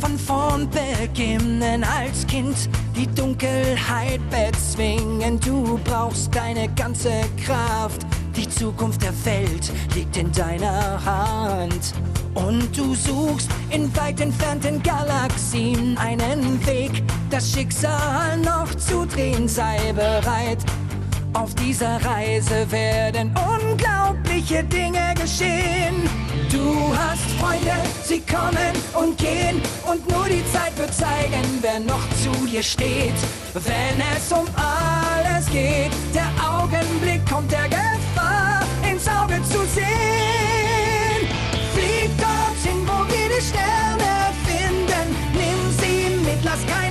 von vorn beginnen als Kind, die Dunkelheit bezwingen. Du brauchst deine ganze Kraft, die Zukunft der Welt liegt in deiner Hand. Und du suchst in weit entfernten Galaxien einen Weg, das Schicksal noch zu drehen. Sei bereit, auf dieser Reise werden unglaubliche Dinge geschehen. Du hast Freunde, sie kommen und gehen, und nur die Zeit wird zeigen, wer noch zu dir steht. Wenn es um alles geht, der Augenblick kommt der Gefahr ins Auge zu sehen. Flieg dorthin, wo wir die Sterne finden, nimm sie mit, lass kein